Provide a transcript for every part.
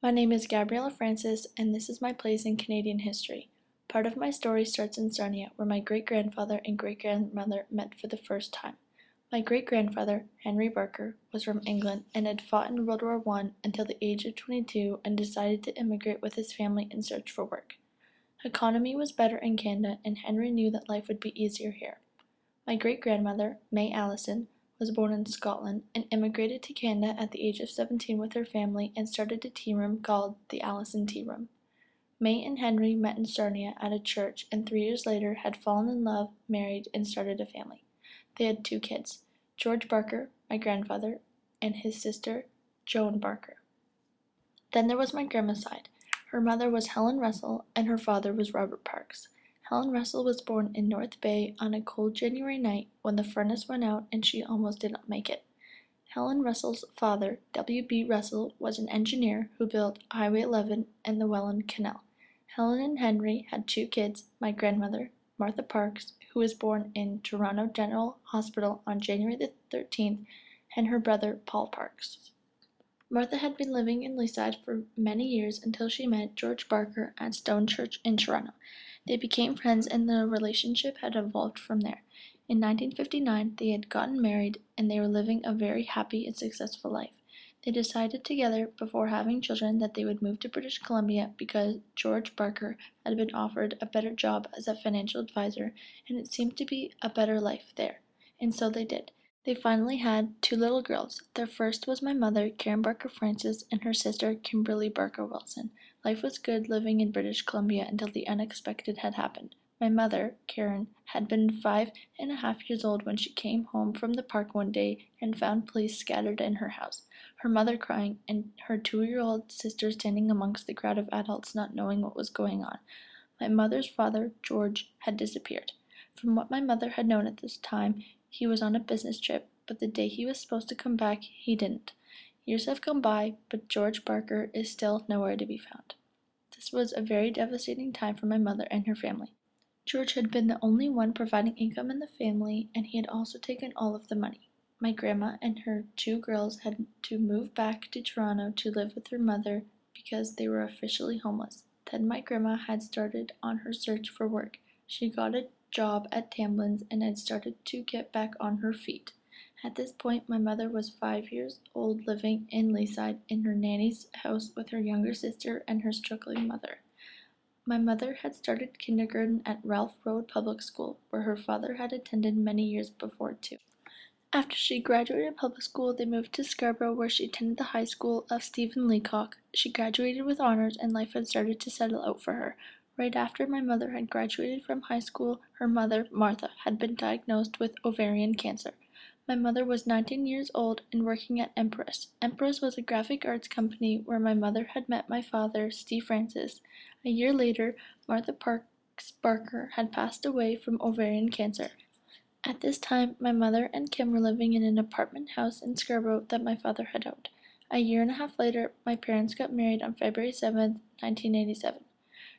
My name is Gabriella Francis, and this is my place in Canadian history. Part of my story starts in Sarnia, where my great-grandfather and great-grandmother met for the first time. My great-grandfather, Henry Barker, was from England and had fought in World War I until the age of 22 and decided to immigrate with his family in search for work. Economy was better in Canada, and Henry knew that life would be easier here. My great-grandmother, May Allison, was born in Scotland and immigrated to Canada at the age of 17 with her family and started a tea room called the Allison Tea Room. May and Henry met in Sarnia at a church and 3 years later had fallen in love, married, and started a family. They had 2 kids, George Barker, my grandfather, and his sister, Joan Barker. Then there was my grandma's side. Her mother was Helen Russell and her father was Robert Parks. Helen Russell was born in North Bay on a cold January night when the furnace went out and she almost did not make it. Helen Russell's father, W.B. Russell, was an engineer who built Highway 11 and the Welland Canal. Helen and Henry had 2 kids, my grandmother, Martha Parks, who was born in Toronto General Hospital on January the 13th, and her brother, Paul Parks. Martha had been living in Leaside for many years until she met George Barker at Stone Church in Toronto. They became friends and the relationship had evolved from there. In 1959, they had gotten married and they were living a very happy and successful life. They decided together, before having children, that they would move to British Columbia because George Barker had been offered a better job as a financial advisor and it seemed to be a better life there. And so they did. They finally had 2 little girls. Their first was my mother, Karen Barker Francis, and her sister, Kimberly Barker Wilson. Life was good living in British Columbia until the unexpected had happened. My mother, Karen, had been 5.5 years old when she came home from the park one day and found police scattered in her house, her mother crying and her 2-year-old sister standing amongst the crowd of adults not knowing what was going on. My mother's father, George, had disappeared. From what my mother had known at this time, he was on a business trip, but the day he was supposed to come back, he didn't. Years have gone by, but George Barker is still nowhere to be found. This was a very devastating time for my mother and her family. George had been the only one providing income in the family, and he had also taken all of the money. My grandma and her 2 girls had to move back to Toronto to live with her mother because they were officially homeless. Then my grandma had started on her search for work. She got a job at Tamblin's and had started to get back on her feet. At this point, my mother was 5 years old living in Leaside in her nanny's house with her younger sister and her struggling mother. My mother had started kindergarten at Ralph Road Public School, where her father had attended many years before too. After she graduated public school, they moved to Scarborough, where she attended the high school of Stephen Leacock. She graduated with honors and life had started to settle out for her. Right after my mother had graduated from high school, her mother, Martha, had been diagnosed with ovarian cancer. My mother was 19 years old and working at Empress. Empress was a graphic arts company where my mother had met my father, Steve Francis. A year later, Martha Parks Barker had passed away from ovarian cancer. At this time, my mother and Kim were living in an apartment house in Scarborough that my father had owned. A year and a half later, my parents got married on February 7, 1987.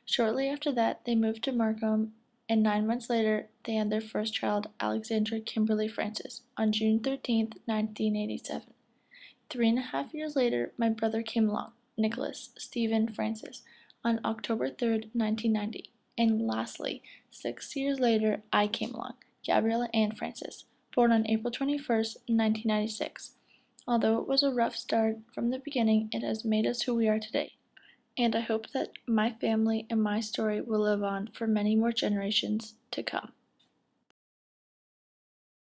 Shortly after that, they moved to Markham, and 9 months later, they had their first child, Alexandra Kimberly Francis, on June 13, 1987. 3.5 years later, my brother came along, Nicholas Stephen Francis, on October 3, 1990. And lastly, 6 years later, I came along, Gabriella Ann Francis, born on April 21, 1996. Although it was a rough start from the beginning, it has made us who we are today. And I hope that my family and my story will live on for many more generations to come.